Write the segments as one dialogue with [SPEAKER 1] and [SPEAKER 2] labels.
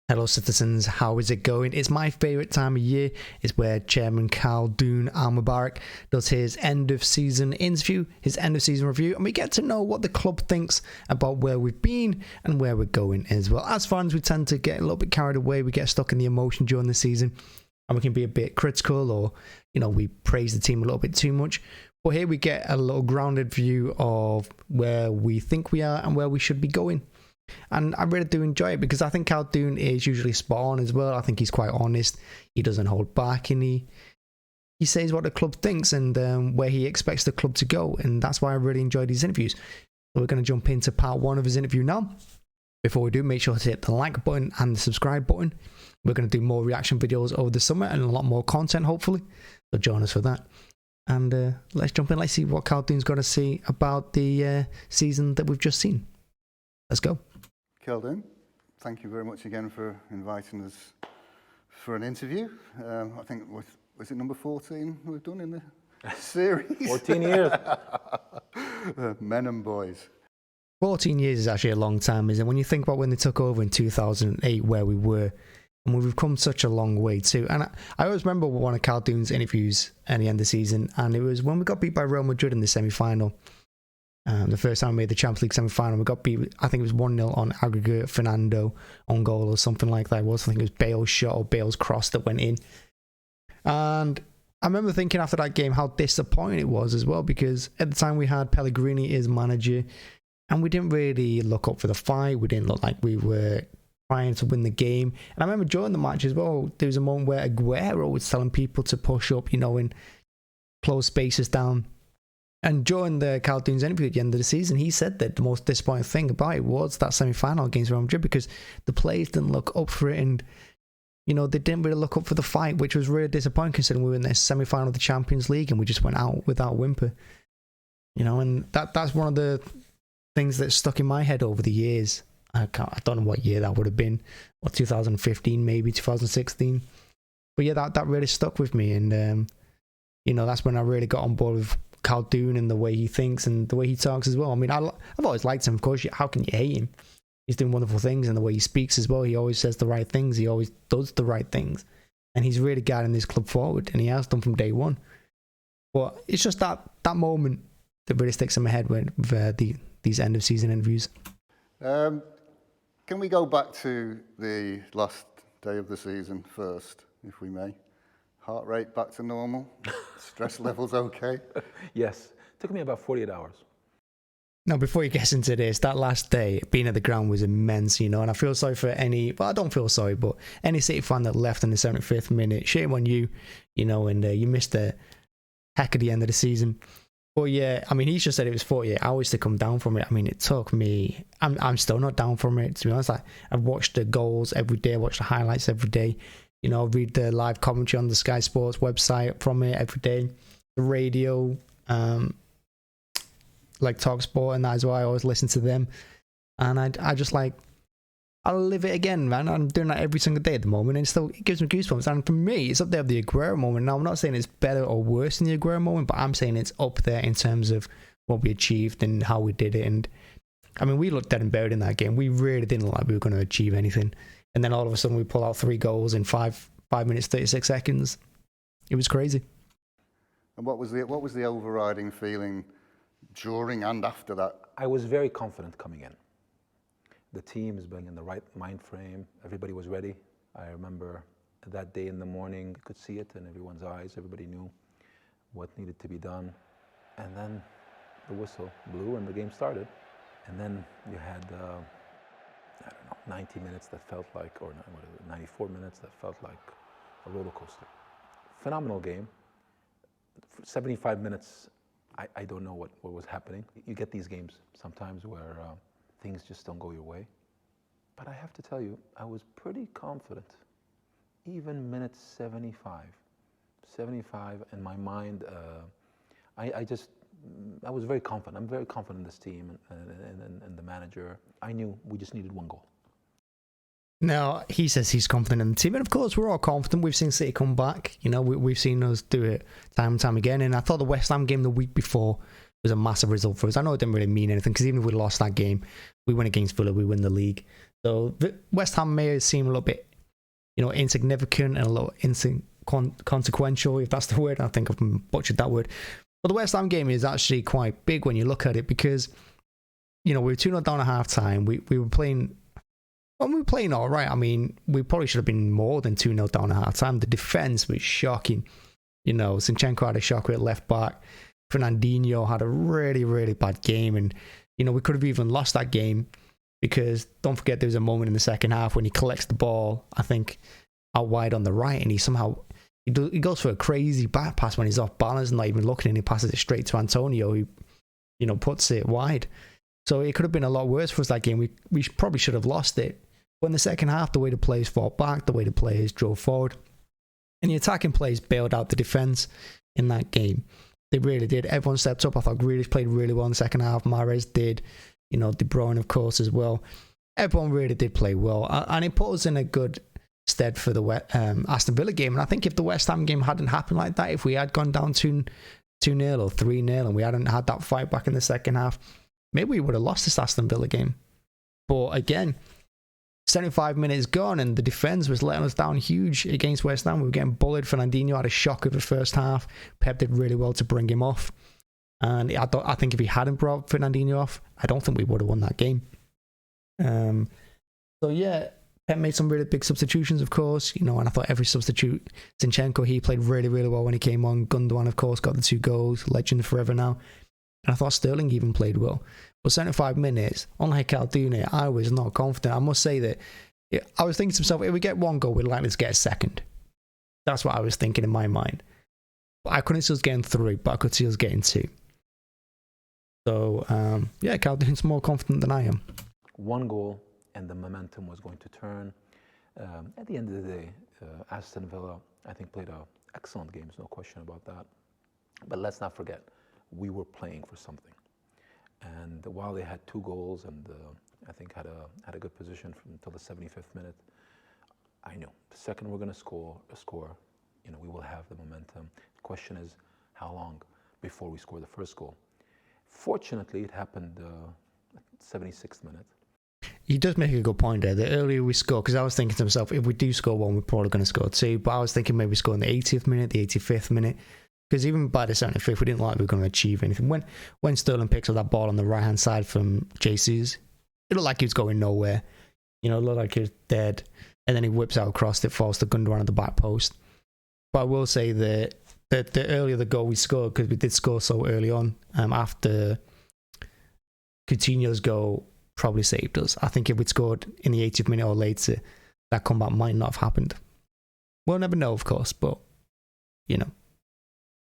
[SPEAKER 1] Hello citizens, how is it going? It's my favourite time of year. It's where Chairman Khaldoon Al Mubarak does his end of season interview, his end of season review, and we get to know what the club thinks about where we've been and where we're going as well. As fans, we tend to get a little bit carried away, we get stuck in the emotion during the season, and we can be a bit critical, or we praise the team a little bit too much. But here we get a little grounded view of where we think we are and where we should be going. And I really do enjoy it because I think Khaldoon is usually spot on as well. I think he's quite honest. He doesn't hold back, and he says what the club thinks and where he expects the club to go. And that's why I really enjoy these interviews. So we're going to jump into part one of his interview now. Before we do, make sure to hit the like button and the subscribe button. We're going to do more reaction videos over the summer and a lot more content, hopefully. So join us for that. And let's jump in. Let's see what Khaldoon's going to say about the season that we've just seen. Let's go.
[SPEAKER 2] Khaldoon, thank you very much again for inviting us for an interview. I think, was it number 14 we've done in the series?
[SPEAKER 3] 14 years.
[SPEAKER 2] Men and boys.
[SPEAKER 1] 14 years is actually a long time, isn't it? When you think about when they took over in 2008, where we were, and we've come such a long way too. And I always remember one of Khaldoon's interviews at the end of the season, and it was when we got beat by Real Madrid in the semi-final. The first time we made the Champions League semi-final, we got beat, I think it was 1-0 on aggregate, Fernando on goal or something like that. I think it was Bale's shot or Bale's cross that went in. And I remember thinking after that game how disappointing it was as well, because at the time we had Pellegrini as manager and we didn't really look up for the fight. We didn't look like we were trying to win the game. And I remember during the match as well, there was a moment where Aguero was telling people to push up, and close spaces down. And during the Khaldoon's interview at the end of the season, he said that the most disappointing thing about it was that semi-final against Real Madrid, because the players didn't look up for it, and they didn't really look up for the fight, which was really disappointing considering we were in the semi-final of the Champions League and we just went out without a whimper. And that's one of the things that stuck in my head over the years. I don't know what year that would have been, 2015 maybe, 2016. But yeah, that really stuck with me, and that's when I really got on board with Khaldoon and the way he thinks and the way he talks as well. I mean, I've always liked him, of course. How can you hate him? He's doing wonderful things, and the way he speaks as well. He always says the right things. He always does the right things, and he's really guiding this club forward, and he has done from day one. But it's just that moment that really sticks in my head with these end of season interviews.
[SPEAKER 2] Can we go back to the last day of the season first, if we may? Heart rate back to normal? Stress levels okay?
[SPEAKER 3] Yes. It took me about 48 hours.
[SPEAKER 1] Now, before you get into this, that last day, being at the ground was immense, and I feel sorry for I don't feel sorry, but any City fan that left in the 75th minute, shame on you, and you missed the heck of the end of the season. But yeah, I mean, he's just said it was 48 hours to come down from it. I mean, it took me, I'm still not down from it, to be honest. I've watched the goals every day, I watch the highlights every day. Read the live commentary on the Sky Sports website from it every day. The radio, like TalkSport and that as well. I always listen to them. And I just I'll live it again, man. I'm doing that every single day at the moment, and it gives me goosebumps. And for me, it's up there with the Aguero moment. Now, I'm not saying it's better or worse than the Aguero moment, but I'm saying it's up there in terms of what we achieved and how we did it. And I mean, we looked dead and buried in that game. We really didn't look like we were going to achieve anything. And then all of a sudden we pull out 3 goals in 5 minutes, 36 seconds. It was crazy.
[SPEAKER 2] And what was the overriding feeling during and after that?
[SPEAKER 3] I was very confident coming in. The team is being in the right mind frame. Everybody was ready. I remember that day in the morning, you could see it in everyone's eyes. Everybody knew what needed to be done. And then the whistle blew and the game started. And then you had 90 minutes that felt like, or 94 minutes that felt like a roller coaster. Phenomenal game. 75 minutes, I don't know what was happening. You get these games sometimes where things just don't go your way. But I have to tell you, I was pretty confident. Even minute 75 in my mind, I was very confident. I'm very confident in this team and the manager. I knew we just needed 1 goal.
[SPEAKER 1] Now, he says he's confident in the team, and of course we're all confident. We've seen City come back. We've seen us do it time and time again, and I thought the West Ham game the week before was a massive result for us. I know it didn't really mean anything, because even if we lost that game, we win against Villa, we win the league. So West Ham may seem a little bit, insignificant and a little consequential, if that's the word. I think I've butchered that word. But the West Ham game is actually quite big when you look at it, because, we were 2-0 down at half time. We were playing. Well, we were playing all right. I mean, we probably should have been more than 2-0 down at half time. The defense was shocking. Zinchenko had a shocker at left back. Fernandinho had a really, really bad game. And, we could have even lost that game, because don't forget there was a moment in the second half when he collects the ball, I think, out wide on the right, and he goes for a crazy back pass when he's off balance and not even looking, and he passes it straight to Antonio, who, puts it wide. So it could have been a lot worse for us that game. We probably should have lost it. But in the second half, the way the players fought back, the way the players drove forward, and the attacking players bailed out the defence in that game. They really did. Everyone stepped up. I thought Grealish played really well in the second half. Mahrez did. De Bruyne, of course, as well. Everyone really did play well. And it put us in a good stead for the Aston Villa game. And I think if the West Ham game hadn't happened like that, if we had gone down 2-0 or 3-0 and we hadn't had that fight back in the second half, maybe we would have lost this Aston Villa game. But again, 75 minutes gone and the defence was letting us down huge against West Ham. We were getting bullied. Fernandinho had a shocker the first half. Pep did really well to bring him off. And I think if he hadn't brought Fernandinho off, I don't think we would have won that game. So yeah, Pep made some really big substitutions, of course, and I thought every substitute, Zinchenko, he played really, really well when he came on. Gundogan, of course, got the 2 goals, legend forever now. And I thought Sterling even played well. But 75 minutes, unlike Khaldoon, I was not confident. I must say that I was thinking to myself, if we get 1 goal, we're likely to get a second. That's what I was thinking in my mind. But I couldn't see us getting 3, but I could see us getting 2. So, Khaldoon's more confident than I am.
[SPEAKER 3] 1 goal, and the momentum was going to turn. At the end of the day, Aston Villa, I think, played an excellent game. There's no question about that. But let's not forget, we were playing for something. And while they had 2 goals and I think had a good position until the 75th minute, I knew the second we're going to score, we will have the momentum. The question is, how long before we score the first goal? Fortunately, it happened 76th minute.
[SPEAKER 1] He does make a good point there. The earlier we score, because I was thinking to myself, if we do score 1, we're probably going to score 2. But I was thinking maybe score in the 80th minute, the 85th minute. Because even by the 75th, we didn't like we were going to achieve anything. When Sterling picks up that ball on the right-hand side from Jesus, it looked like he was going nowhere. It looked like he was dead. And then he whips out across it, falls to Gundogan at the back post. But I will say that the earlier the goal we scored, because we did score so early on, after Coutinho's goal probably saved us. I think if we'd scored in the 80th minute or later, that comeback might not have happened. We'll never know, of course, but,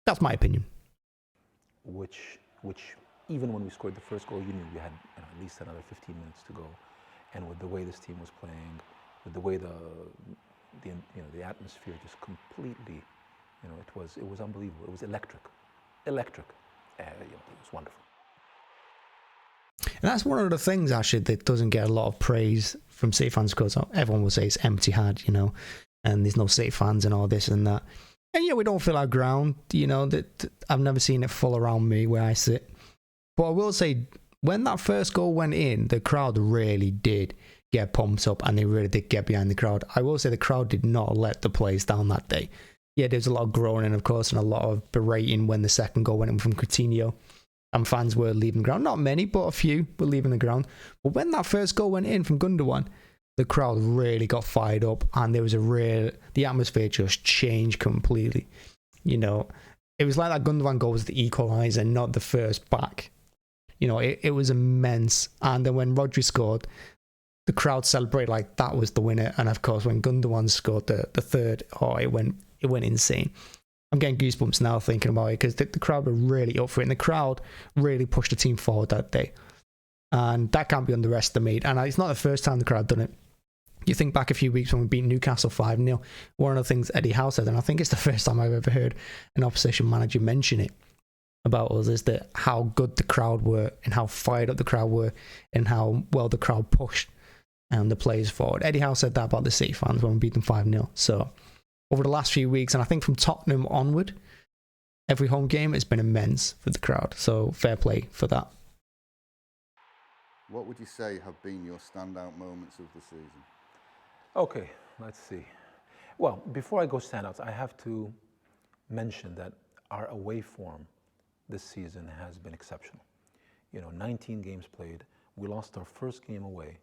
[SPEAKER 1] that's my opinion.
[SPEAKER 3] Which even when we scored the first goal, you knew we had at least another 15 minutes to go. And with the way this team was playing, with the way the atmosphere just completely, it was unbelievable. It was electric. It was wonderful.
[SPEAKER 1] And that's one of the things, actually, that doesn't get a lot of praise from City fans, because everyone will say it's empty had, and there's no City fans and all this and that. And we don't fill our ground, that I've never seen it full around me where I sit. But I will say, when that first goal went in, the crowd really did get pumped up and they really did get behind the crowd. I will say the crowd did not let the players down that day. Yeah, there's a lot of groaning, of course, and a lot of berating when the second goal went in from Coutinho. And fans were leaving the ground. Not many, but a few were leaving the ground. But when that first goal went in from Gundogan, the crowd really got fired up, and there was the atmosphere just changed completely. It was like that Gundogan goal was the equaliser, not the first back. It was immense. And then when Rodri scored, the crowd celebrated like that was the winner. And of course, when Gundogan scored the third, it went insane. I'm getting goosebumps now thinking about it, because the crowd were really up for it, and the crowd really pushed the team forward that day. And that can't be underestimated. And it's not the first time the crowd done it. You think back a few weeks when we beat Newcastle 5-0, one of the things Eddie Howe said, and I think it's the first time I've ever heard an opposition manager mention it about us, is that how good the crowd were and how fired up the crowd were and how well the crowd pushed the players forward. Eddie Howe said that about the City fans when we beat them 5-0. So over the last few weeks, and I think from Tottenham onward, every home game has been immense for the crowd. So fair play for that.
[SPEAKER 2] what would you say have been your standout moments of the season?
[SPEAKER 3] Okay, let's see. Well, before I go standouts, I have to mention that our away form this season has been exceptional. 19 games played. We lost our first game away,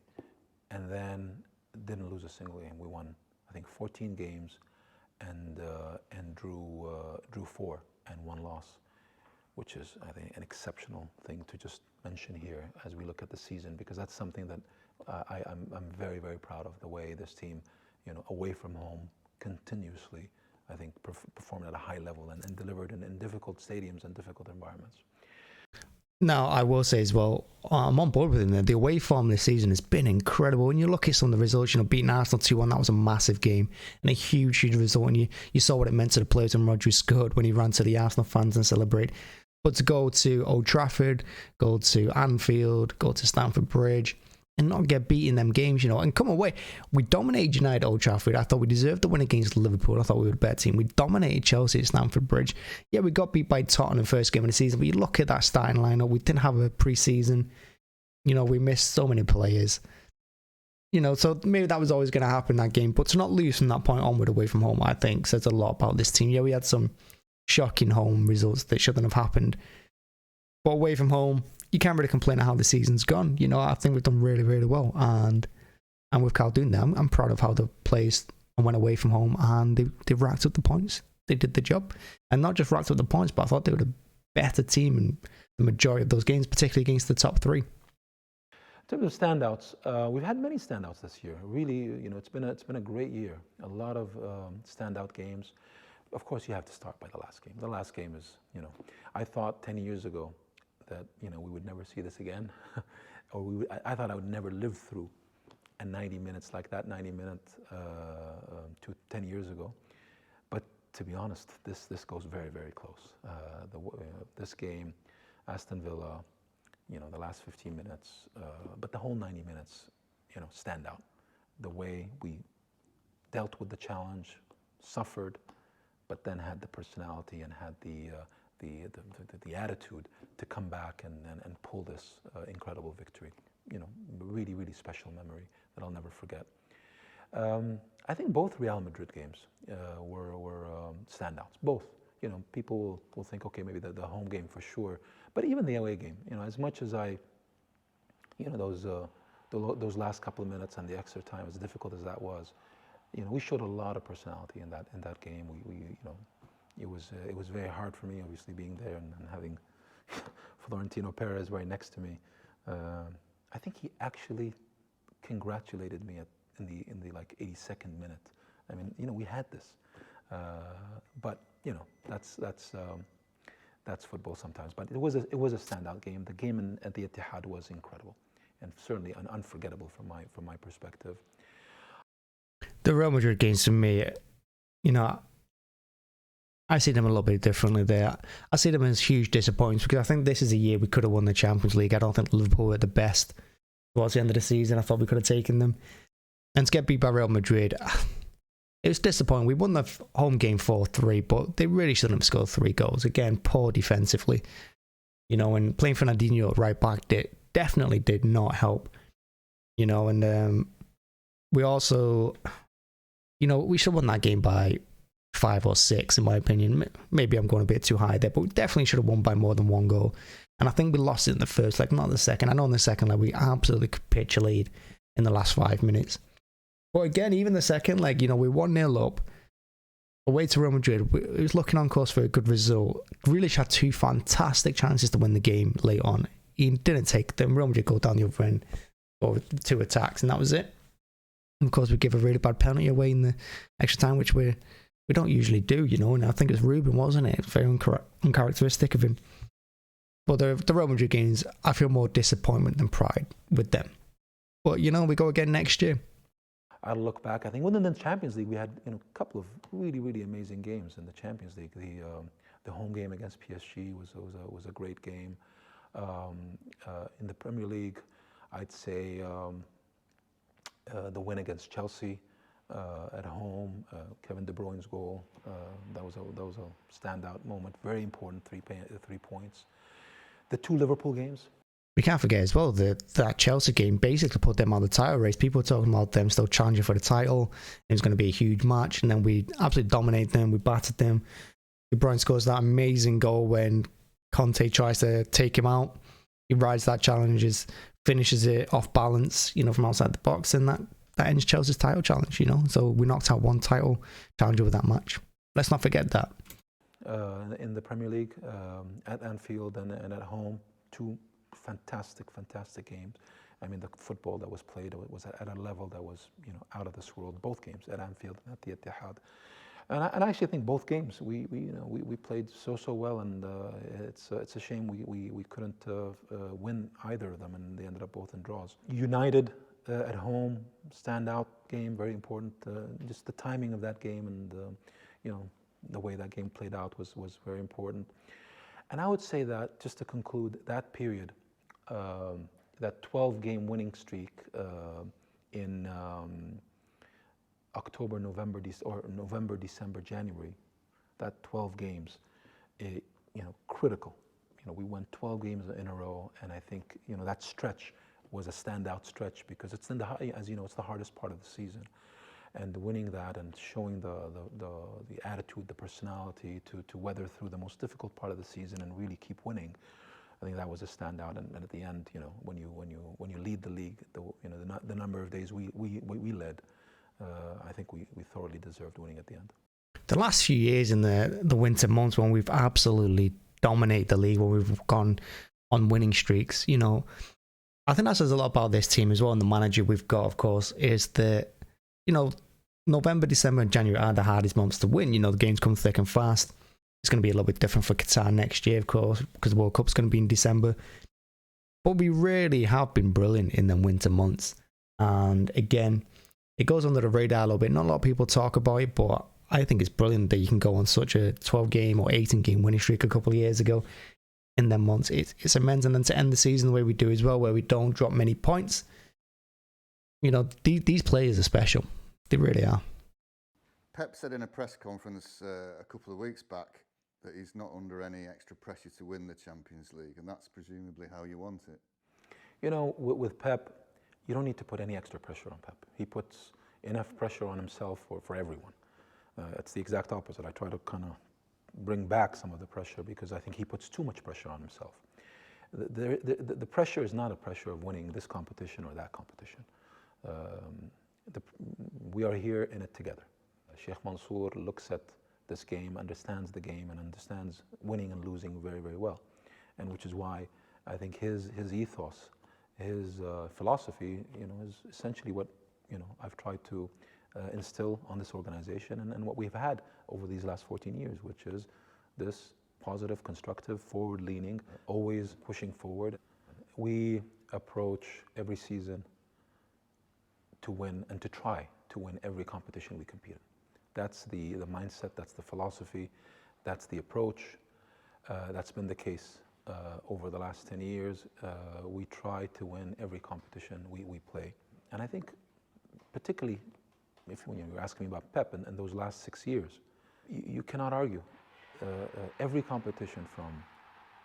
[SPEAKER 3] and then didn't lose a single game. We won, I think, 14 games, and drew 4 and 1 loss, which is, I think, an exceptional thing to just mention here as we look at the season, because that's something that I'm very, very proud of, the way this team, away from home, continuously, I think, performed at a high level and delivered in difficult stadiums and difficult environments.
[SPEAKER 1] Now, I will say as well, I'm on board with him there. The away form this season has been incredible. When you look at some of the results, beating Arsenal 2-1, that was a massive game and a huge, huge result. And you saw what it meant to the players when Rodri scored, when he ran to the Arsenal fans and celebrate. But to go to Old Trafford, go to Anfield, go to Stamford Bridge, and not get beat in them games, and come away. We dominated United at Old Trafford. I thought we deserved the win against Liverpool. I thought we were a better team. We dominated Chelsea at Stamford Bridge. Yeah, we got beat by Tottenham first game of the season, but you look at that starting lineup, we didn't have a pre-season. We missed so many players. So maybe that was always going to happen in that game. But to not lose from that point onward away from home, I think, says a lot about this team. Yeah, we had some shocking home results that shouldn't have happened. But away from home, you can't really complain at how the season's gone. I think we've done really, really well. And with Khaldoon now, I'm proud of how the players went away from home and they racked up the points. They did the job. And not just racked up the points, but I thought they were a better team in the majority of those games, particularly against the top 3.
[SPEAKER 3] In terms of standouts, we've had many standouts this year. Really, it's been a great year. A lot of standout games. Of course, you have to start by the last game. The last game is, I thought 10 years ago that we would never see this again, or I thought I would never live through a 90 minutes like that 90 minutes 10 years ago. But to be honest, this goes very, very close. This game, Aston Villa, the last 15 minutes, but the whole 90 minutes, stand out. The way we dealt with the challenge, suffered, but then had the personality and had the attitude to come back and pull this incredible victory. Really, really special memory that I'll never forget. I think both Real Madrid games were standouts. Both. People will think, okay, maybe the home game for sure, but even the away game. As much as those last couple of minutes and the extra time, as difficult as that was, we showed a lot of personality in that game. It was very hard for me, obviously, being there and having Florentino Perez right next to me. I think he actually congratulated me in the 82nd minute. I mean, we had this, but that's football sometimes. But it was a standout game. The game at the Etihad was incredible, and certainly unforgettable from my perspective.
[SPEAKER 1] The Real Madrid games for me, I see them a little bit differently there. I see them as huge disappointments because I think this is a year we could have won the Champions League. I don't think Liverpool were the best towards the end of the season. I thought we could have taken them. And to get beat by Real Madrid, it was disappointing. We won the home game 4-3, but they really shouldn't have scored 3 goals. Again, poor defensively. And playing Fernandinho at right back definitely did not help. And we also, we should have won that game by 5 or 6, in my opinion. Maybe I'm going a bit too high there, but we definitely should have won by more than 1 goal. And I think we lost it in the first leg, not the second. I know in the second leg we absolutely capitulated in the last 5 minutes. But again, even the second leg, we 1-0 up. Away to Real Madrid, it was looking on course for a good result. Grealish had 2 fantastic chances to win the game late on. He didn't take them. Real Madrid go down the other end, or 2 attacks, and that was it. And of course, we give a really bad penalty away in the extra time, which we don't usually do, and I think it was Ruben, wasn't it? Very uncharacteristic of him. But the Real Madrid games, I feel more disappointment than pride with them. But, we go again next year.
[SPEAKER 3] I look back, I think within the Champions League, we had a couple of really, really amazing games in the Champions League. The home game against PSG was a great game. In the Premier League, I'd say the win against Chelsea at home, Kevin De Bruyne's goal, that was a standout moment, very important 3 points. The 2 Liverpool games,
[SPEAKER 1] we can't forget as well that Chelsea game basically put them on the title race. People were talking about them still challenging for the title. It was going to be a huge match, and then we absolutely dominated them. We battered them. De Bruyne scores that amazing goal when Conte tries to take him out. He rides that challenge, finishes it off balance, from outside the box, and that ends Chelsea's title challenge, So we knocked out one title challenger with that match. Let's not forget that.
[SPEAKER 3] In the Premier League, at Anfield and at home, two fantastic games. I mean, the football that was played was at a level that was, out of this world. Both games at Anfield and at the Etihad, and I actually think both games we played so well, and it's a shame we couldn't win either of them, and they ended up both in draws. United at home, standout game, very important. Just the timing of that game and the way that game played out was very important. And I would say that, just to conclude, that period, that 12-game winning streak in October, November, December, January, that 12 games, critical. We won 12 games in a row, and I think that stretch was a standout stretch because it's it's the hardest part of the season, and winning that and showing the attitude, the personality to weather through the most difficult part of the season and really keep winning. I think that was a standout, and at the end, when you lead the league, the number of days we led, I think we thoroughly deserved winning at the end.
[SPEAKER 1] The last few years in the winter months when we've absolutely dominated the league, when we've gone on winning streaks, I think that says a lot about this team as well, and the manager we've got, of course, is that, November, December, and January are the hardest months to win. The games come thick and fast. It's going to be a little bit different for Qatar next year, of course, because the World Cup's going to be in December. But we really have been brilliant in the winter months. And again, it goes under the radar a little bit. Not a lot of people talk about it, but I think it's brilliant that you can go on such a 12-game or 18-game winning streak a couple of years ago in them months. It's immense. And then to end the season the way we do as well, where we don't drop many points. These players are special. They really are.
[SPEAKER 2] Pep said in a press conference a couple of weeks back that he's not under any extra pressure to win the Champions League, and that's presumably how you want it.
[SPEAKER 3] With Pep, you don't need to put any extra pressure on Pep. He puts enough pressure on himself for everyone. It's the exact opposite. I try to kind of bring back some of the pressure because I think he puts too much pressure on himself. The pressure is not a pressure of winning this competition or that competition. We are here in it together. Sheikh Mansour looks at this game, understands the game, and understands winning and losing very, very well. And which is why I think his ethos, his philosophy, is essentially what I've tried to instill on this organization and what we've had over these last 14 years, which is this positive, constructive, forward-leaning, always pushing forward. We approach every season to win and to try to win every competition we compete in. That's the mindset, that's the philosophy, that's the approach. That's been the case over the last 10 years. We try to win every competition we play. And I think particularly when you're asking me about Pep and those last 6 years, you cannot argue. Every competition from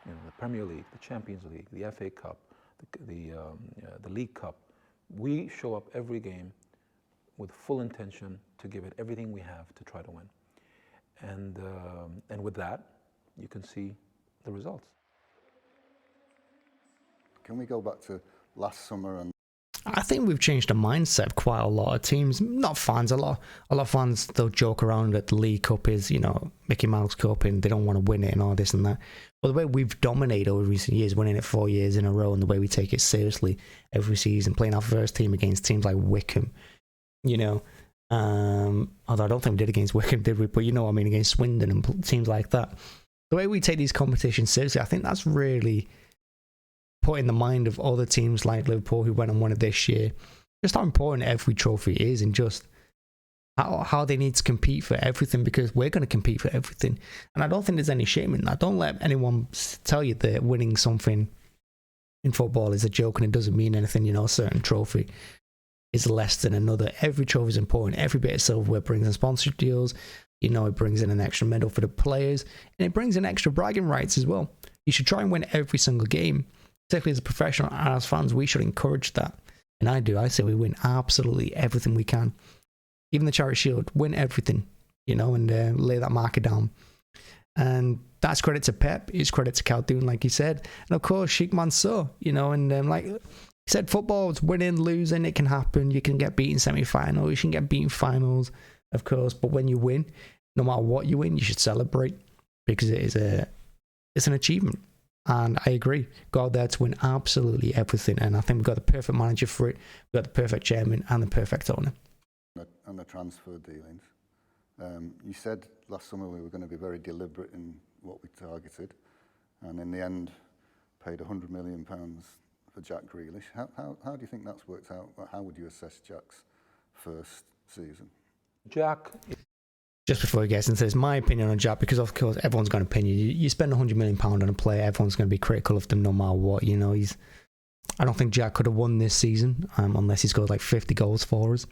[SPEAKER 3] the Premier League, the Champions League, the FA Cup, the League Cup, we show up every game with full intention to give it everything we have to try to win. And with that, you can see the results.
[SPEAKER 2] Can we go back to last summer? And
[SPEAKER 1] I think we've changed the mindset of quite a lot of teams, not fans. A lot of fans, they'll joke around that the League Cup is, Mickey Mouse Cup and they don't want to win it and all this and that. But the way we've dominated over recent years, winning it 4 years in a row, and the way we take it seriously every season, playing our first team against teams like Wickham, although I don't think we did against Wickham, did we? But against Swindon and teams like that. The way we take these competitions seriously, I think that's really put in the mind of other teams like Liverpool who went and won it this year, just how important every trophy is and just how they need to compete for everything, because we're going to compete for everything. And I don't think there's any shame in that. Don't let anyone tell you that winning something in football is a joke and it doesn't mean anything. A certain trophy is less than another. Every trophy is important. Every bit of silverware brings in sponsorship deals. It brings in an extra medal for the players, and it brings in extra bragging rights as well. You should try and win every single game particularly as a professional and as fans, we should encourage that. And I do. I say we win absolutely everything we can. Even the Charity Shield, win everything, and lay that marker down. And that's credit to Pep. It's credit to Khaldoon, like you said. And of course, Sheikh Mansour, and like he said, football is winning, losing. It can happen. You can get beaten semi-finals. You can get beaten finals, of course. But when you win, no matter what you win, you should celebrate because it's an achievement. And I agree. Go out there to win absolutely everything. And I think we've got the perfect manager for it. We've got the perfect chairman and the perfect owner.
[SPEAKER 2] And the transfer dealings. You said last summer we were going to be very deliberate in what we targeted, and in the end, paid £100 million for Jack Grealish. How do you think that's worked out? How would you assess Jack's first season?
[SPEAKER 3] Jack.
[SPEAKER 1] Just before he gets into this, my opinion on Jack, because of course everyone's got an opinion. You spend £100 million on a player, everyone's going to be critical of them no matter what. I don't think Jack could have won this season unless he scored like 50 goals for us.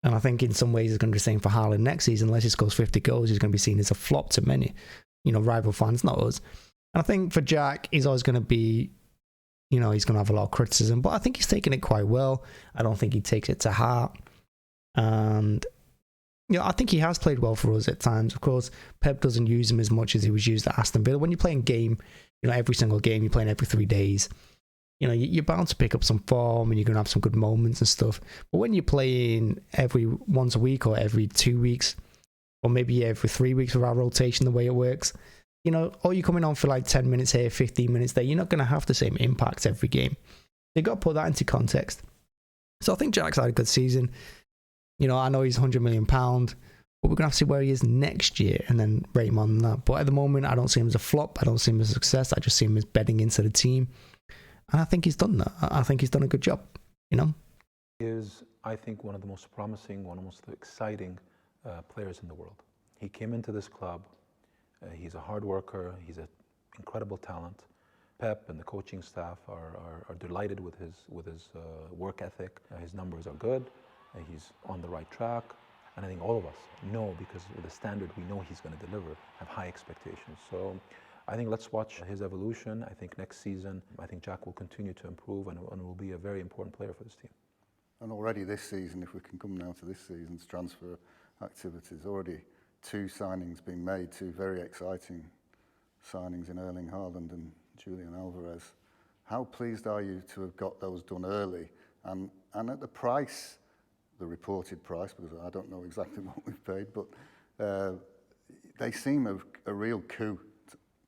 [SPEAKER 1] And I think in some ways it's going to be the same for Haaland next season. Unless he scores 50 goals, he's going to be seen as a flop to many, rival fans, not us. And I think for Jack, he's always going to be, he's going to have a lot of criticism. But I think he's taken it quite well. I don't think he takes it to heart. And, I think he has played well for us at times. Of course, Pep doesn't use him as much as he was used at Aston Villa. When you're playing game, every single game, you're playing every 3 days. You're bound to pick up some form and you're going to have some good moments and stuff. But when you're playing every once a week or every 2 weeks, or maybe every 3 weeks with our rotation, the way it works, or you're coming on for like 10 minutes here, 15 minutes there, you're not going to have the same impact every game. You've got to put that into context. So I think Jack's had a good season. I know he's £100 million, but we're going to have to see where he is next year and then rate him on that. But at the moment, I don't see him as a flop. I don't see him as a success. I just see him as bedding into the team. And I think he's done that. I think he's done a good job, He
[SPEAKER 3] is, I think, one of the most promising, one of the most exciting players in the world. He came into this club. He's a hard worker. He's an incredible talent. Pep and the coaching staff are delighted with his work ethic. His numbers are good. He's on the right track. And I think all of us know, because with the standard we know he's going to deliver, have high expectations. So I think let's watch his evolution. I think next season, I think Jack will continue to improve and will be a very important player for this team.
[SPEAKER 2] And already this season, if we can come now to this season's transfer activities, already 2 signings being made, 2 very exciting signings in Erling Haaland and Julian Alvarez. How pleased are you to have got those done early and at the price, the reported price, because I don't know exactly what we've paid, but they seem a real coup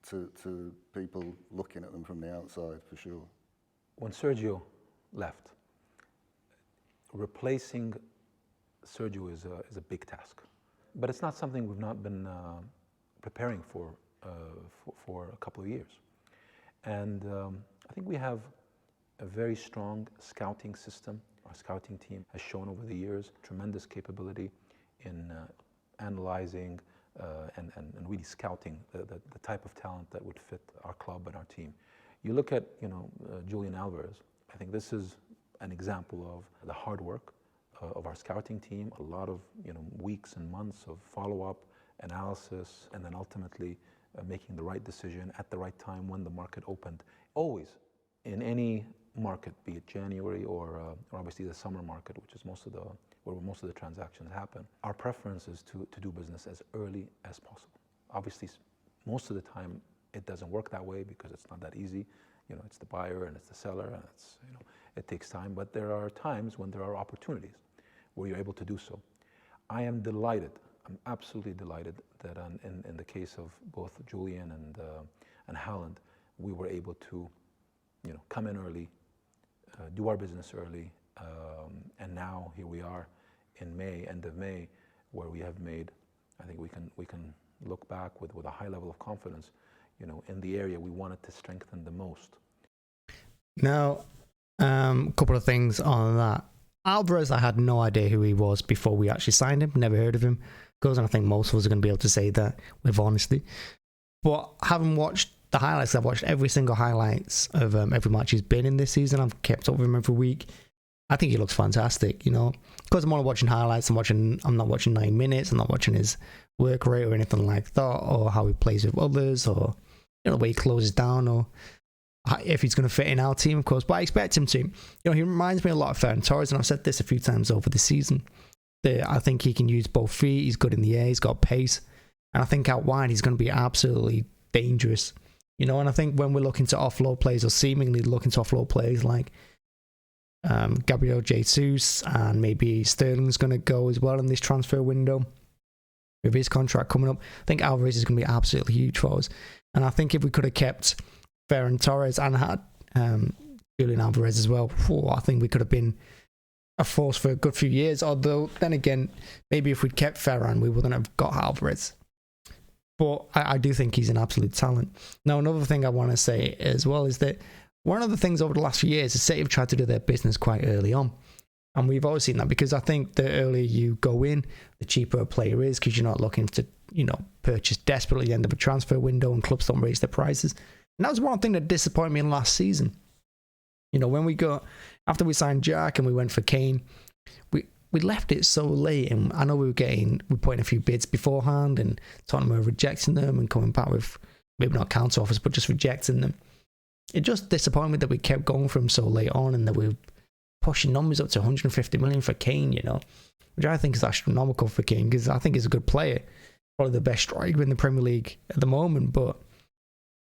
[SPEAKER 2] to people looking at them from the outside, for sure.
[SPEAKER 3] When Sergio left, replacing Sergio is a big task, but it's not something we've not been preparing for a couple of years. And I think we have a very strong scouting system. Our scouting team has shown over the years tremendous capability in analyzing and really scouting the type of talent that would fit our club and our team. You look at Julian Alvarez. I think this is an example of the hard work of our scouting team. A lot of weeks and months of follow-up, analysis, and then ultimately making the right decision at the right time when the market opened. Always in any market, be it January or obviously the summer market, which is where most of the transactions happen, our preference is to do business as early as possible. Obviously, most of the time it doesn't work that way because it's not that easy. It's the buyer and it's the seller, and it takes time. But there are times when there are opportunities where you're able to do so. I am delighted. I'm absolutely delighted that in the case of both Julian and Haaland, we were able to come in early, do our business early, and now here we are in May, end of May, where we have made. I think we can look back with a high level of confidence, in the area we wanted to strengthen the most.
[SPEAKER 1] Now, a couple of things on that. Alvarez, I had no idea who he was before we actually signed him. Never heard of him. And I think most of us are going to be able to say that with honesty. But having watched the highlights, I've watched every single highlights of every match he's been in this season. I've kept up with him every week. I think he looks fantastic, Because I'm only watching highlights, I'm not watching 9 minutes, I'm not watching his work rate or anything like that, or how he plays with others, or the way he closes down, or if he's going to fit in our team, of course. But I expect him to. You know, he reminds me a lot of Ferran Torres, and I've said this a few times over the season. I think he can use both feet. He's good in the air. He's got pace. And I think out wide, he's going to be absolutely dangerous. You know, and I think when we're looking to offload players, or seemingly looking to offload players like Gabriel Jesus, and maybe Sterling's going to go as well in this transfer window with his contract coming up, I think Alvarez is going to be absolutely huge for us. And I think if we could have kept Ferran Torres and had Julian Alvarez as well, I think we could have been a force for a good few years. Although, then again, maybe if we'd kept Ferran, we wouldn't have got Alvarez. But I do think he's an absolute talent. Now, another thing I want to say as well is that one of the things over the last few years is City have tried to do their business quite early on. And we've always seen that, because I think the earlier you go in, the cheaper a player is, because you're not looking to, you know, purchase desperately at the end of a transfer window, and clubs don't raise their prices. And that was one thing that disappointed me in last season. You know, when we got, after we signed Jack and we went for Kane, we left it so late, and I know we put in a few bids beforehand, and Tottenham were rejecting them and coming back with maybe not counter offers, but just rejecting them. It just disappointed me that we kept going for him so late on, and that we were pushing numbers up to 150 million for Kane, you know, which I think is astronomical for Kane, because I think he's a good player, probably the best striker in the Premier League at the moment. But,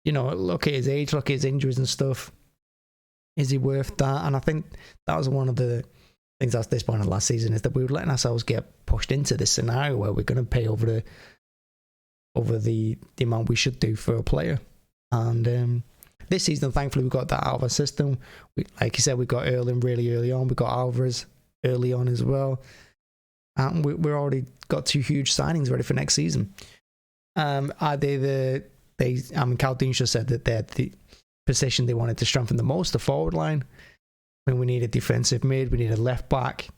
[SPEAKER 1] you know, look at his age, look at his injuries and stuff. Is he worth that? And I think that was one of the things that's disappointing last season, is that we were letting ourselves get pushed into this scenario where we're going to pay over the amount we should do for a player. And this season, thankfully, we got that out of our system. Like you said, we got Erling really early on. We got Alvarez early on as well. And we're already got two huge signings ready for next season. Khaldoon just said that they're the position they wanted to strengthen the most, the forward line. I mean, we need a defensive mid, we need a left back,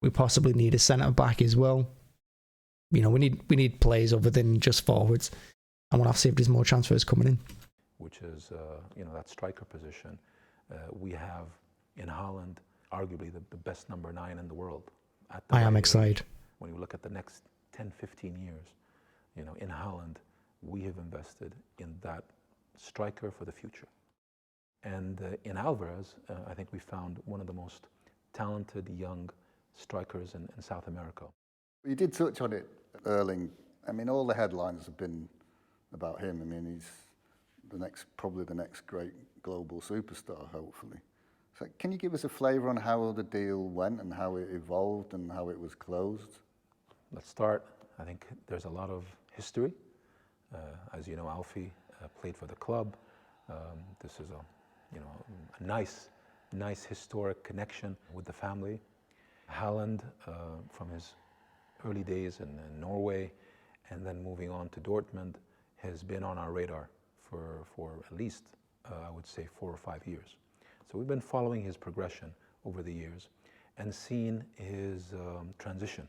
[SPEAKER 1] we possibly need a centre back as well. You know, we need players other than just forwards. And we'll have to see if there's more transfers coming in.
[SPEAKER 3] Which is, that striker position. We have in Haaland arguably the best number 9 in the world.
[SPEAKER 1] I am excited.
[SPEAKER 3] When you look at the next 10, 15 years, you know, in Haaland, we have invested in that striker for the future. And in Alvarez, I think we found one of the most talented young strikers in South America.
[SPEAKER 2] You did touch on it, Erling. I mean, all the headlines have been about him. I mean, he's probably the next great global superstar, hopefully. So can you give us a flavour on how the deal went and how it evolved and how it was closed? Let's start. I think there's a lot of history. As you know, Alfie played for the club. This is a nice historic connection with the family. Haaland, from his early days in Norway, and then moving on to Dortmund, has been on our radar for at least, I would say, 4 or 5 years. So we've been following his progression over the years and seen his transition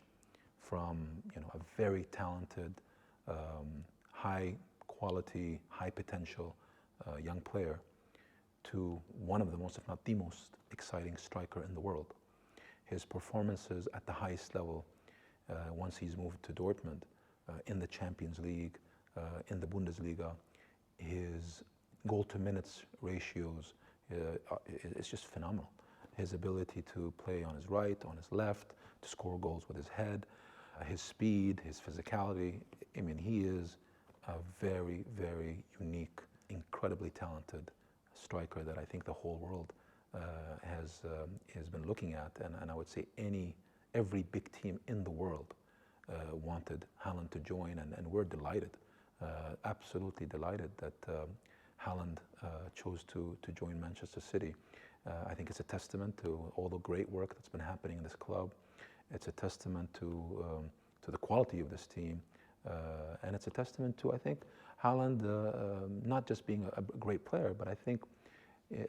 [SPEAKER 2] from a very talented, high quality, high potential young player to one of the most, if not the most, exciting striker in the world. His performances at the highest level, once he's moved to Dortmund, in the Champions League, in the Bundesliga, his goal-to-minutes ratios is just phenomenal. His ability to play on his right, on his left, to score goals with his head, his speed, his physicality. I mean, he is a very, very unique, incredibly talented striker that I think the whole world has been looking at. And I would say every big team in the world wanted Haaland to join, and we're delighted, absolutely delighted that Haaland chose to join Manchester City. I think it's a testament to all the great work that's been happening in this club. It's a testament to the quality of this team, and it's a testament to, I think, Haaland not just being a great player, but I think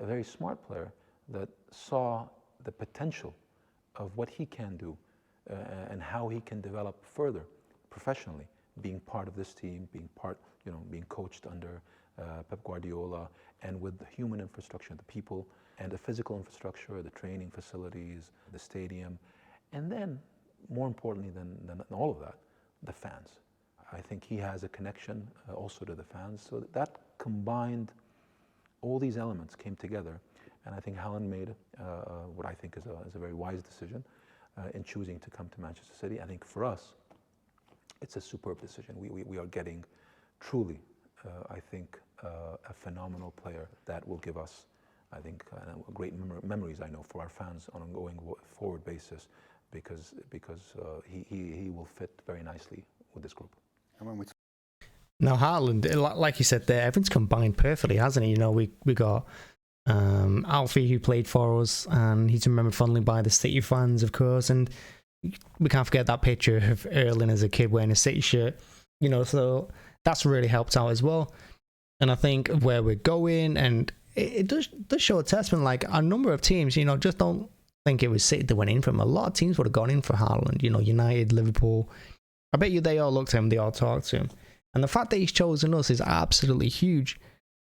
[SPEAKER 2] a very smart player that saw the potential of what he can do and how he can develop further professionally, being part of this team, being coached under Pep Guardiola, and with the human infrastructure, the people, and the physical infrastructure, the training facilities, the stadium, and then, more importantly than all of that, the fans. I think he has a connection also to the fans. So that combined
[SPEAKER 3] All these elements came together, and I think Haaland made what I think is a very wise decision in choosing to come to Manchester City. I think for us, it's a superb decision. We are getting truly, I think, a phenomenal player that will give us, I think, great memories, I know, for our fans on an ongoing forward basis, because he will fit very nicely with this group.
[SPEAKER 2] And when we
[SPEAKER 1] Now, Haaland, like you said there, everything's combined perfectly, hasn't it? You know, we got Alfie, who played for us, and he's remembered fondly by the City fans, of course, and we can't forget that picture of Erling as a kid wearing a City shirt, you know, so that's really helped out as well. And I think where we're going, and it does show a testament, like a number of teams, you know, just don't think it was City that went in for him. A lot of teams would have gone in for Haaland, you know, United, Liverpool. I bet you they all looked at him, they all talked to him. And the fact that he's chosen us is absolutely huge.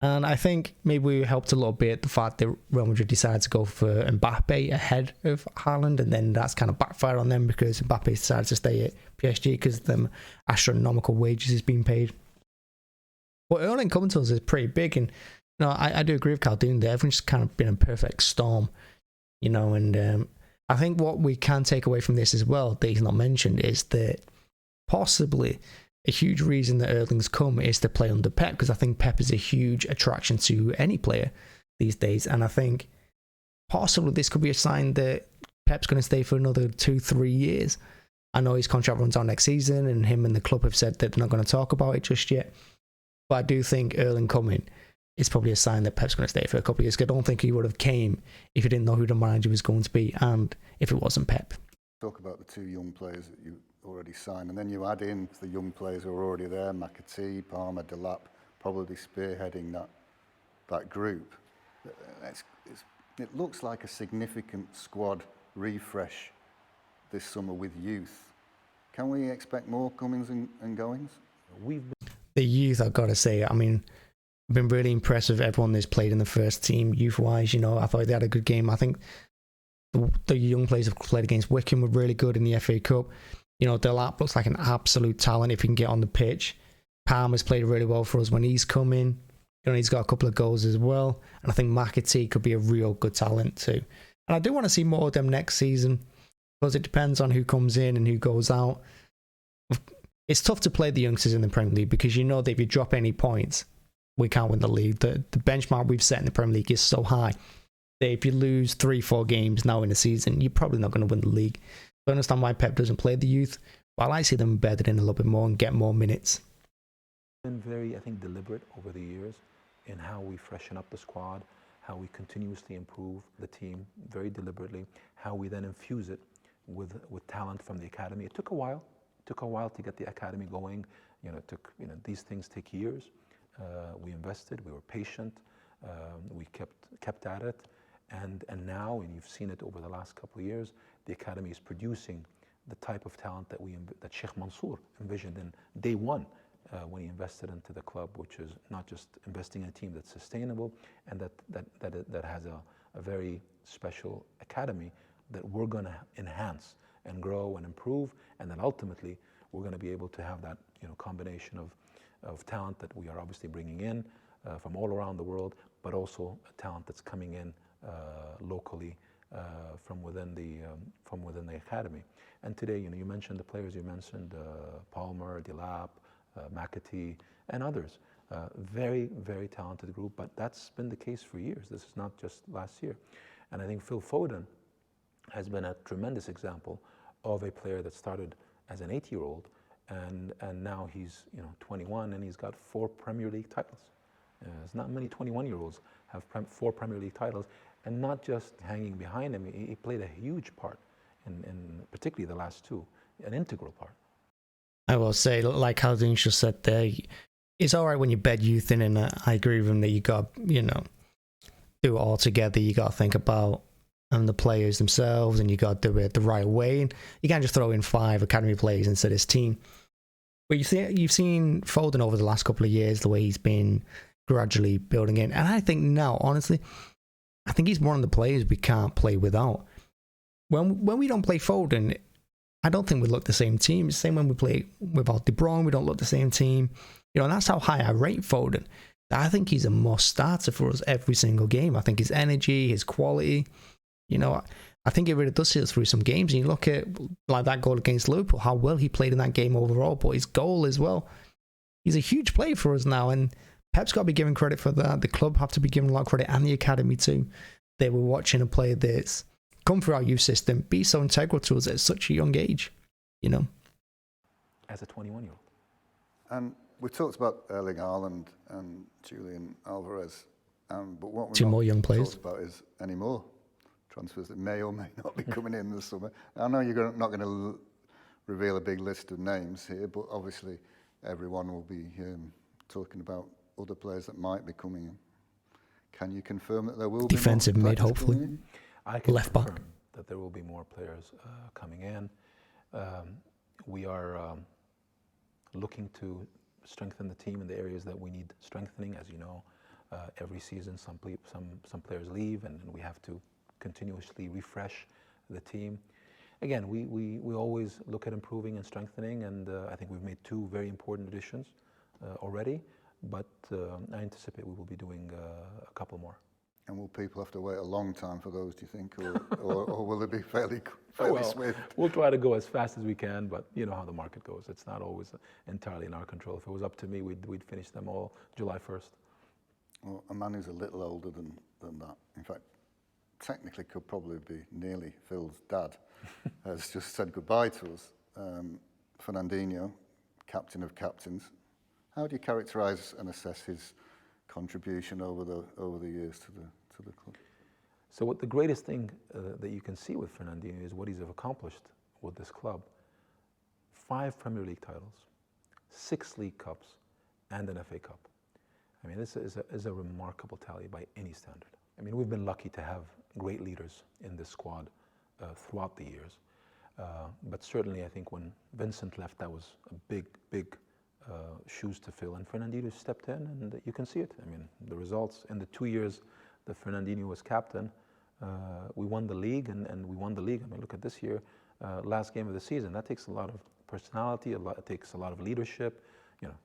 [SPEAKER 1] And I think maybe we helped a little bit the fact that Real Madrid decided to go for Mbappe ahead of Haaland, and then that's kind of backfired on them because Mbappe decided to stay at PSG because of them astronomical wages he's being paid. But Erling coming to us is pretty big, and you know, I do agree with Khaldoon there. Everyone's kind of been a perfect storm, you know, and I think what we can take away from this as well that he's not mentioned is that possibly a huge reason that Erling's come is to play under Pep, because I think Pep is a huge attraction to any player these days, and I think possibly this could be a sign that Pep's going to stay for another 2-3 years. I know his contract runs out next season, and him and the club have said that they're not going to talk about it just yet, but I do think Erling coming is probably a sign that Pep's going to stay for a couple of years. I don't think he would have came if he didn't know who the manager was going to be, and if it wasn't Pep.
[SPEAKER 2] talk about the two young players that you already signed, and then you add in the young players who are already there, McAtee, Palmer, Delap, probably spearheading that group. It looks like a significant squad refresh this summer with youth. Can we expect more comings and goings?
[SPEAKER 1] The youth, I've got to say, I mean, I've been really impressed with everyone that's played in the first team, youth-wise. You know, I thought they had a good game. I think the young players have played against Wickham were really good in the FA Cup. You know, Delap looks like an absolute talent if he can get on the pitch. Palmer's played really well for us when he's come in. You know, he's got a couple of goals as well. And I think McAtee could be a real good talent too. And I do want to see more of them next season, because it depends on who comes in and who goes out. It's tough to play the youngsters in the Premier League, because you know that if you drop any points, we can't win the league. The benchmark we've set in the Premier League is so high that if you lose 3-4 games now in the season, you're probably not going to win the league. I understand why Pep doesn't play the youth, but I like to see them embedded in a little bit more and get more minutes.
[SPEAKER 3] Been very, I think, deliberate over the years in how we freshen up the squad, how we continuously improve the team very deliberately, how we then infuse it with talent from the academy. It took a while. It took a while to get the academy going. You know, these things take years. We invested. We were patient. We kept at it, and now, and you've seen it over the last couple of years, the academy is producing the type of talent that Sheikh Mansour envisioned in day one when he invested into the club, which is not just investing in a team that's sustainable and that has a very special academy that we're going to enhance and grow and improve, and then ultimately we're going to be able to have that combination of talent that we are obviously bringing in from all around the world, but also a talent that's coming in locally from within the academy. And today, you mentioned the players you mentioned, Palmer, Delap, McAtee, and others. Very, very talented group, but that's been the case for years. This is not just last year. And I think Phil Foden has been a tremendous example of a player that started as an 8-year-old, and now he's 21, and he's got 4 Premier League titles. There's not many 21-year-olds have 4 Premier League titles, and not just hanging behind him. He played a huge part in particularly the last 2, an integral part.
[SPEAKER 1] I will say, like Khaldoon just said there, it's all right when you bed youth in, and I agree with him that you got do it all together. You got to think about the players themselves, and you got to do it the right way. And you can't just throw in 5 academy players into this team. But you've seen Foden over the last couple of years, the way he's been gradually building in. And I think now, honestly, I think he's one of the players we can't play without. When we don't play Foden, I don't think we look the same team. It's the same when we play without De Bruyne, we don't look the same team. And that's how high I rate Foden. I think he's a must starter for us every single game. I think his energy, his quality, I think it really does see us through some games. And you look at like that goal against Liverpool, how well he played in that game overall, but his goal as well. He's a huge player for us now, and Pep's got to be given credit for that. The club have to be given a lot of credit, and the academy too. They were watching a player that's come through our youth system, be so integral to us at such a young age,
[SPEAKER 3] As a 21-year-old.
[SPEAKER 2] And we talked about Erling Haaland and Julian Alvarez, but what we're
[SPEAKER 1] Two
[SPEAKER 2] not
[SPEAKER 1] more young players.
[SPEAKER 2] talked about is any more transfers that may or may not be coming in this summer. I know you're not going to reveal a big list of names here, but obviously everyone will be talking about other players that might be coming in. Can you confirm that there will be
[SPEAKER 1] defensive
[SPEAKER 2] more
[SPEAKER 1] mid, hopefully?
[SPEAKER 3] I can
[SPEAKER 1] left
[SPEAKER 3] confirm
[SPEAKER 1] back
[SPEAKER 3] that there will be more players coming in. We are looking to strengthen the team in the areas that we need strengthening. As you know, every season some players leave, and we have to continuously refresh the team. Again, we always look at improving and strengthening, and I think we've made two very important additions already, but I anticipate we will be doing a couple more.
[SPEAKER 2] And will people have to wait a long time for those, do you think, or will it be fairly swift?
[SPEAKER 3] We'll try to go as fast as we can, but you know how the market goes. It's not always entirely in our control. If it was up to me, we'd finish them all July 1st.
[SPEAKER 2] Well, a man who's a little older than that, in fact, technically could probably be nearly Phil's dad, has just said goodbye to us. Fernandinho, captain of captains. How do you characterise and assess his contribution over the years to the club?
[SPEAKER 3] So what the greatest thing that you can see with Fernandinho is what he's accomplished with this club. 5 Premier League titles, 6 League Cups, and an FA Cup. I mean, this is a remarkable tally by any standard. I mean, we've been lucky to have great leaders in this squad throughout the years. But certainly I think when Vincent left, that was a big shoes to fill, and Fernandinho stepped in, and you can see it. I mean, the results in the 2 years that Fernandinho was captain, we won the league, and we won the league. I mean, look at this year, last game of the season. That takes a lot of personality, it takes a lot of leadership. You know,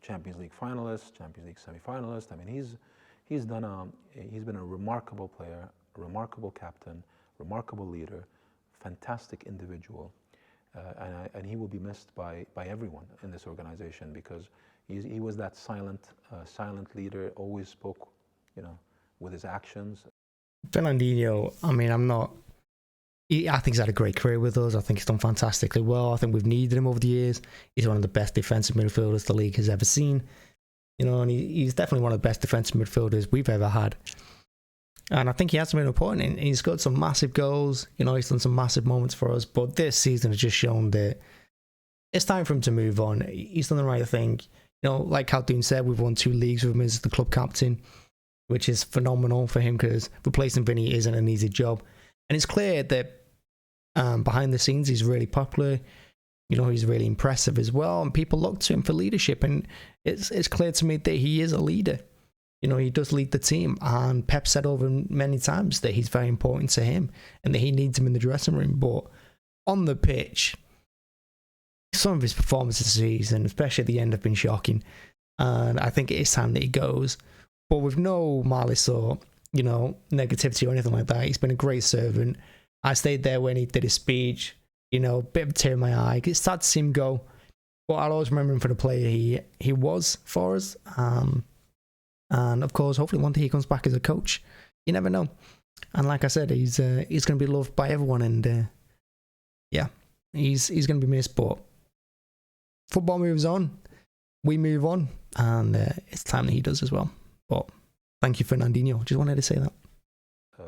[SPEAKER 3] Champions League finalist, Champions League semi-finalist. I mean, he's been a remarkable player, a remarkable captain, remarkable leader, fantastic individual. And he will be missed by everyone in this organization, because he was that silent leader, always spoke, with his actions.
[SPEAKER 1] Fernandinho, I mean, I think he's had a great career with us. I think he's done fantastically well. I think we've needed him over the years. He's one of the best defensive midfielders the league has ever seen. And he's definitely one of the best defensive midfielders we've ever had. And I think he has been important, and he's got some massive goals. He's done some massive moments for us. But this season has just shown that it's time for him to move on. He's done the right thing. Like Khaldoon said, we've won 2 leagues with him as the club captain, which is phenomenal for him, because replacing Vinny isn't an easy job. And it's clear that behind the scenes, he's really popular. He's really impressive as well, and people look to him for leadership. And it's clear to me that he is a leader. He does lead the team, and Pep said over many times that he's very important to him and that he needs him in the dressing room. But on the pitch, some of his performances this season, especially at the end, have been shocking. And I think it is time that he goes. But with no malice or, negativity or anything like that. He's been a great servant. I stayed there when he did his speech. Bit of a tear in my eye. It's sad to see him go. But I'll always remember him for the player he was for us. And of course, hopefully one day he comes back as a coach. You never know. And like I said, he's going to be loved by everyone. And he's going to be missed. But football moves on. We move on. And it's time that he does as well. But thank you, Fernandinho. Just wanted to say that.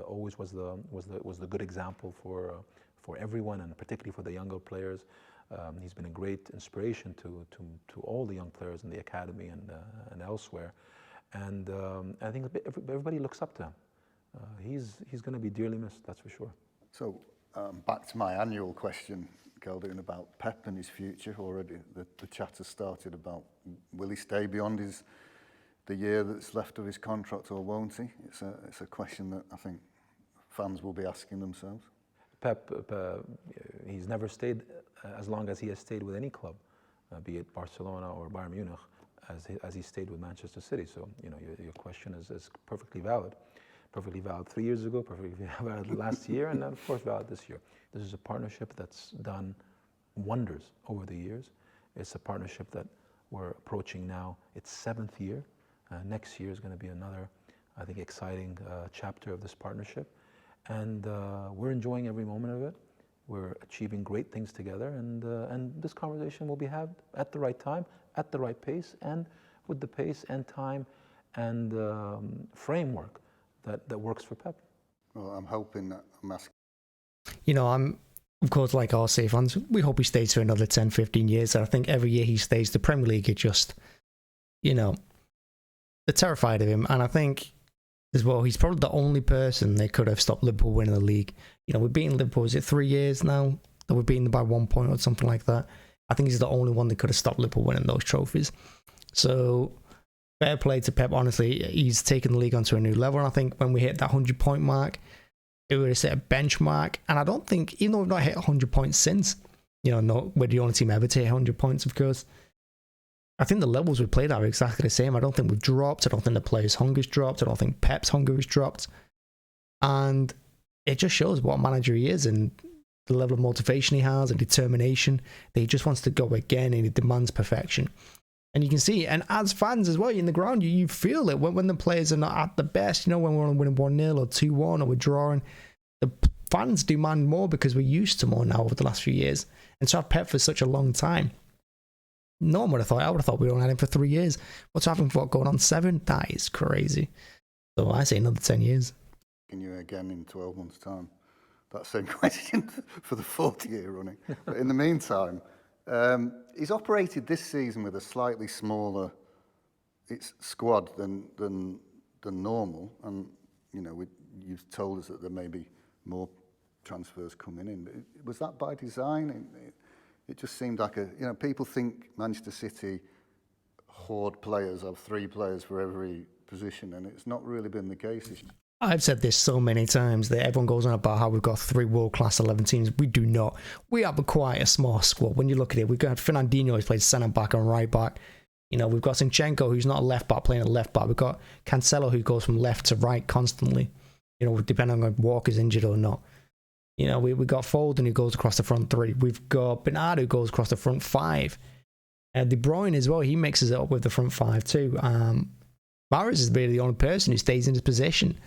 [SPEAKER 3] Always was the good example for everyone, and particularly for the younger players. He's been a great inspiration to all the young players in the academy and elsewhere. And I think everybody looks up to him. He's going to be dearly missed, that's for sure.
[SPEAKER 2] So back to my annual question, Khaldoon, about Pep and his future. Already the chat has started about, will he stay beyond the year that's left of his contract, or won't he? It's a question that I think fans will be asking themselves.
[SPEAKER 3] Pep, he's never stayed as long as he has stayed with any club, be it Barcelona or Bayern Munich. as he stayed with Manchester City. So, you know, your question is perfectly valid. Perfectly valid 3 years ago, perfectly valid last year, and of course valid this year. This is a partnership that's done wonders over the years. It's a partnership that we're approaching now its 7th year. Next year is going to be another, I think, exciting chapter of this partnership. And we're enjoying every moment of it. We're achieving great things together, and this conversation will be had at the right time, at the right pace, and with the pace and time and framework that works for Pep.
[SPEAKER 2] Well, I'm hoping that I'm asking.
[SPEAKER 1] You know, I'm, of course, like all City fans, we hope he stays for another 10, 15 years. And I think every year he stays, the Premier League are just, you know, they're terrified of him. And I think, as well, he's probably the only person that could have stopped Liverpool winning the league. You know, we've beaten Liverpool, is it 3 years now that we've beaten them by 1 point or something like that? I think he's the only one that could have stopped Liverpool winning those trophies. So, fair play to Pep, honestly. He's taken the league onto a new level. And I think when we hit that 100-point mark, it would have set a benchmark. And I don't think, even though we've not hit 100 points since, you know, no, we're the only team ever to hit 100 points, of course. I think the levels we played at are exactly the same. I don't think we've dropped. I don't think the players' hunger's dropped. I don't think Pep's hunger has dropped. And it just shows what manager he is and the level of motivation he has and determination, that he just wants to go again and he demands perfection. And you can see, and as fans as well, in the ground, you feel it when the players are not at the best, you know, when we're only winning 1-0 or 2-1 or we're drawing. The fans demand more because we're used to more now over the last few years. And to have Pep for such a long time, no one would have thought. I would have thought we only had him for 3 years. What's happening for going on 7? That is crazy. So I say another 10 years.
[SPEAKER 2] Can you again in 12 months' time? That same question for the 4th year running. But in the meantime, he's operated this season with a slightly smaller squad than normal, and you know, you've told us that there may be more transfers coming in. Was that by design? It just seemed like people think Manchester City hoard players, have 3 players for every position, and it's not really been the case.
[SPEAKER 1] I've said this so many times that everyone goes on about how we've got 3 world-class 11 teams. We do not. We have quite a small squad. When you look at it, we've got Fernandinho, who's played centre-back and right-back. You know, we've got Zinchenko, who's not a left-back, playing a left-back. We've got Cancelo, who goes from left to right constantly, you know, depending on if Walker's injured or not. You know, we've got Foden, who goes across the front 3. We've got Bernardo, who goes across the front 5. De Bruyne as well, he mixes it up with the front 5 too. Mahrez is really the only person who stays in his position.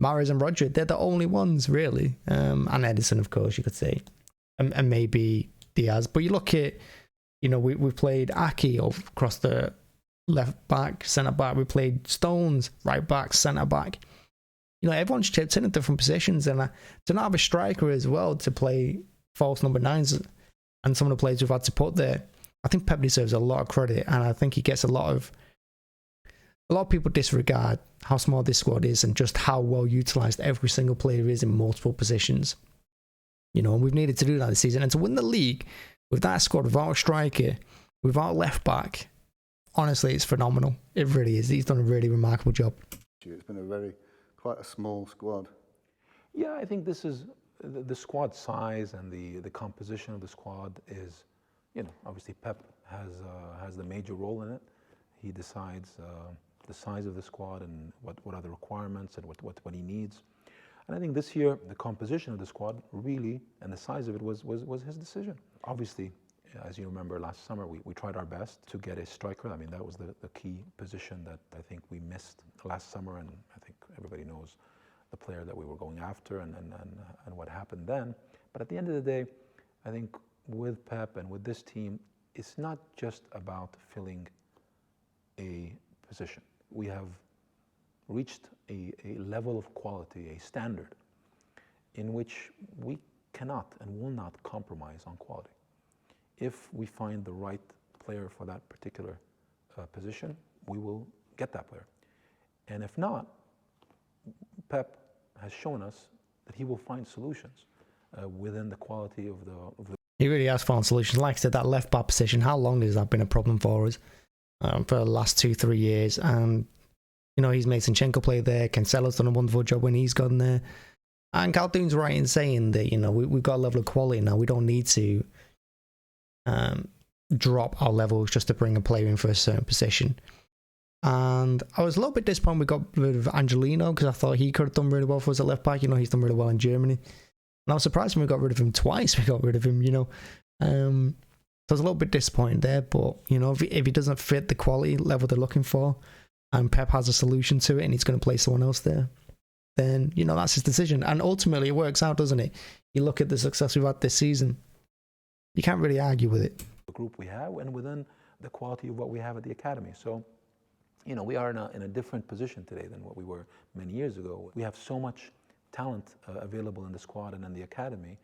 [SPEAKER 1] Mahrez and Rodri, they're the only ones, really. And Edison, of course, you could say. And maybe Diaz. But you look at, you know, we've played Aki across the left back, centre back. We played Stones, right back, centre back. You know, everyone's chipped in at different positions. And to not have a striker as well to play false number 9s and some of the players we've had to put there, I think Pep deserves a lot of credit. And I think he gets a lot of people disregard how small this squad is and just how well utilised every single player is in multiple positions. You know, and we've needed to do that this season. And to win the league with that squad, without a striker, without a left back, honestly, it's phenomenal. It really is. He's done a really remarkable job.
[SPEAKER 2] It's been quite a small squad.
[SPEAKER 3] Yeah, I think this is the squad size and the composition of the squad is, you know, obviously Pep has the major role in it. He decides the size of the squad and what are the requirements and what he needs. And I think this year, the composition of the squad really, and the size of it was his decision. Obviously, as you remember last summer, we tried our best to get a striker. I mean, that was the key position that I think we missed last summer, and I think everybody knows the player that we were going after and what happened then. But at the end of the day, I think with Pep and with this team, it's not just about filling a position. We have reached a level of quality, a standard, in which we cannot and will not compromise on quality. If we find the right player for that particular position, we will get that player. And if not, Pep has shown us that he will find solutions within the quality of the.
[SPEAKER 1] He really has found solutions. Like I said, that left back position, how long has that been a problem for us? For the last 2-3 years, and you know, he's made Zinchenko play there. Cancelo's done a wonderful job when he's gone there, and Khaldoon's right in saying that, you know, we've got a level of quality now. We don't need to drop our levels just to bring a player in for a certain position. And I was a little bit disappointed we got rid of Angelino because I thought he could have done really well for us at left back. You know, he's done really well in Germany. And I was surprised when we got rid of him twice. We got rid of him, you know. So I was a little bit disappointed there. But, you know, if he doesn't fit the quality level they're looking for and Pep has a solution to it and he's going to play someone else there, then, you know, that's his decision. And ultimately it works out, doesn't it? You look at the success we've had this season, you can't really argue with it.
[SPEAKER 3] The group we have and within the quality of what we have at the academy. So, you know, we are in a different position today than what we were many years ago. We have so much talent available in the squad and in the academy.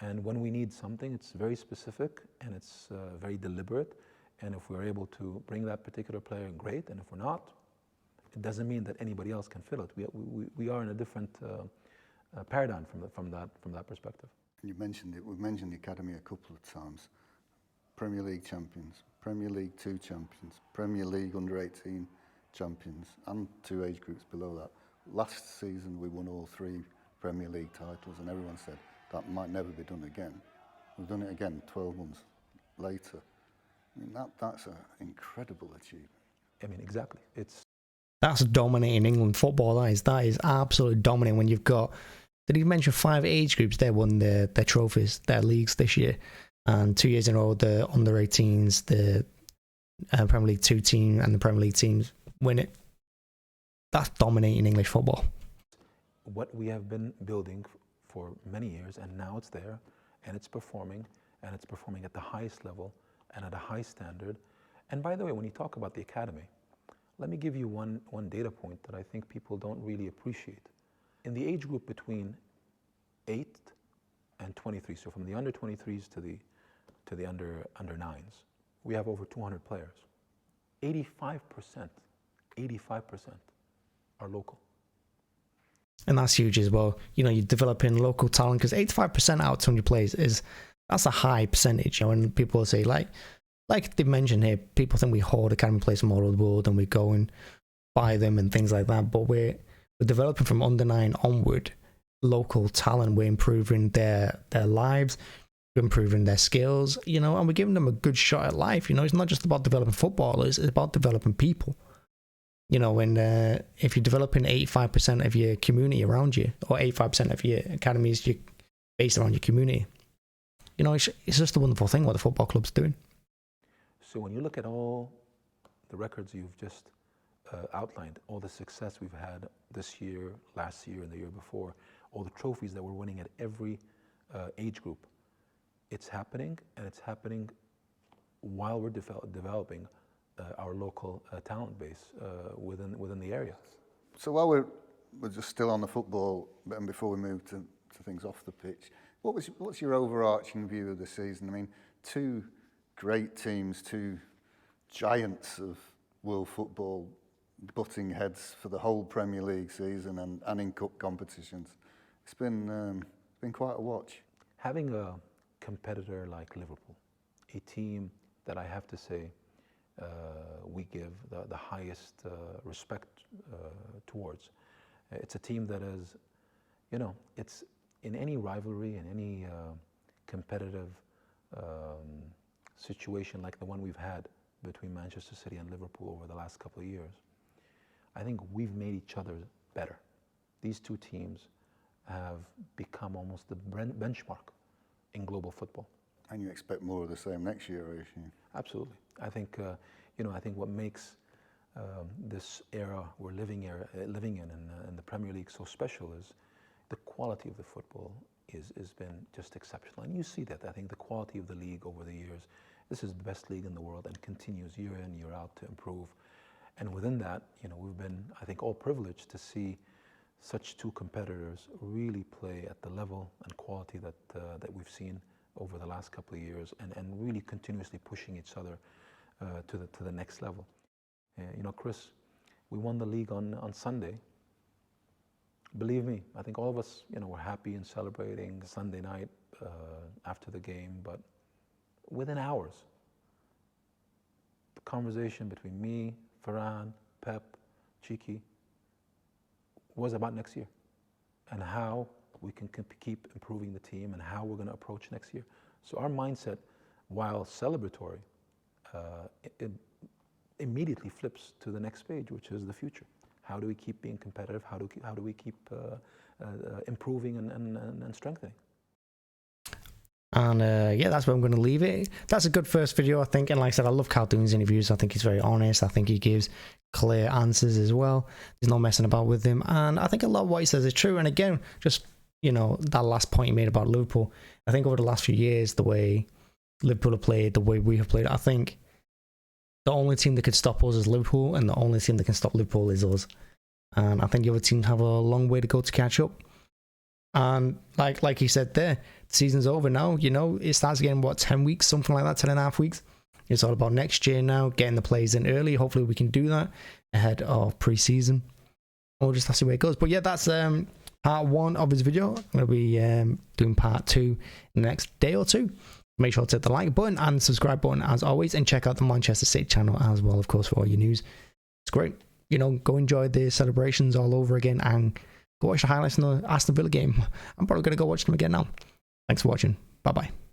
[SPEAKER 3] And when we need something, it's very specific and it's very deliberate. And if we're able to bring that particular player, great. And if we're not, it doesn't mean that anybody else can fill it. We are in a different paradigm from that perspective.
[SPEAKER 2] You mentioned it. We've mentioned the academy a couple of times. Premier League champions, Premier League 2 champions, Premier League under-18 champions, and 2 age groups below that. Last season we won all 3 Premier League titles, and everyone said that might never be done again. We've done it again 12 months later. I mean, that's an incredible achievement.
[SPEAKER 3] I mean, exactly.
[SPEAKER 1] That's dominating England football. That is absolutely dominating when you've got, did he mention 5 age groups? They won their trophies, their leagues this year. And 2 years in a row, the under-18s, the Premier League 2 team and the Premier League teams win it. That's dominating English football.
[SPEAKER 3] What we have been building for many years, and now it's there, and it's performing at the highest level and at a high standard. And by the way, when you talk about the academy, let me give you one data point that I think people don't really appreciate. In the age group between 8 and 23, so from the under 23s to the under 9s, we have over 200 players. 85% are local.
[SPEAKER 1] And that's huge as well. You know, you're developing local talent because 85% out of 200 players that's a high percentage. You know, when people say like they mentioned here, people think we hoard academy players from all over the world and we go and buy them and things like that. But we're developing from under 9 onward local talent. We're improving their lives, we're improving their skills, you know, and we're giving them a good shot at life. You know, it's not just about developing footballers, it's about developing people. You know, and if you're developing 85% of your community around you, or 85% of your academies based around your community, you know, it's just a wonderful thing what the football club's doing.
[SPEAKER 3] So when you look at all the records you've just outlined, all the success we've had this year, last year, and the year before, all the trophies that we're winning at every age group, it's happening, and it's happening while we're developing our local talent base within the area.
[SPEAKER 2] So while we're just still on the football, and before we move to things off the pitch, what's your overarching view of the season? I mean, 2 great teams, 2 giants of world football butting heads for the whole Premier League season and in cup competitions. It's been quite a watch.
[SPEAKER 3] Having a competitor like Liverpool, a team that I have to say we give the highest respect towards. It's a team that is, you know, it's in any rivalry, in any competitive situation like the one we've had between Manchester City and Liverpool over the last couple of years, I think we've made each other better. These 2 teams have become almost the benchmark in global football.
[SPEAKER 2] And you expect more of the same next year, I assume?
[SPEAKER 3] Absolutely. I think, I think what makes this era we're living in the Premier League so special is the quality of the football has been just exceptional. And you see that. I think the quality of the league over the years, this is the best league in the world and continues year in, year out to improve. And within that, you know, we've been, I think, all privileged to see such 2 competitors really play at the level and quality that we've seen over the last couple of years, and really continuously pushing each other to the next level. You know, Chris, we won the league on Sunday. Believe me, I think all of us, you know, were happy and celebrating Sunday night after the game, but within hours, the conversation between me, Farhan, Pep, Cheeky was about next year and how we can keep improving the team and how we're going to approach next year. So our mindset, while celebratory, it immediately flips to the next page, which is the future. How do we keep being competitive? How do we keep improving and strengthening?
[SPEAKER 1] And yeah, that's where I'm going to leave it. That's a good first video, I think. And like I said, I love Khaldoon's interviews. I think he's very honest. I think he gives clear answers as well. There's no messing about with him. And I think a lot of what he says is true. And again, just, you know, that last point he made about Liverpool. I think over the last few years, the way Liverpool have played, the way we have played, I think the only team that could stop us is Liverpool. And the only team that can stop Liverpool is us. And I think the other teams have a long way to go to catch up. And like he said there, the season's over now. You know, it starts again, what, 10 weeks, something like that, 10.5 weeks. It's all about next year now, getting the players in early. Hopefully we can do that ahead of pre-season. We'll just have to see where it goes. But yeah, that's part 1 of his video. I'm going to be doing part 2 in the next day or two. Make sure to hit the like button and subscribe button as always. And check out the Manchester City channel as well, of course, for all your news. It's great. You know, go enjoy the celebrations all over again and go watch the highlights in the Aston Villa game. I'm probably going to go watch them again now. Thanks for watching. Bye-bye.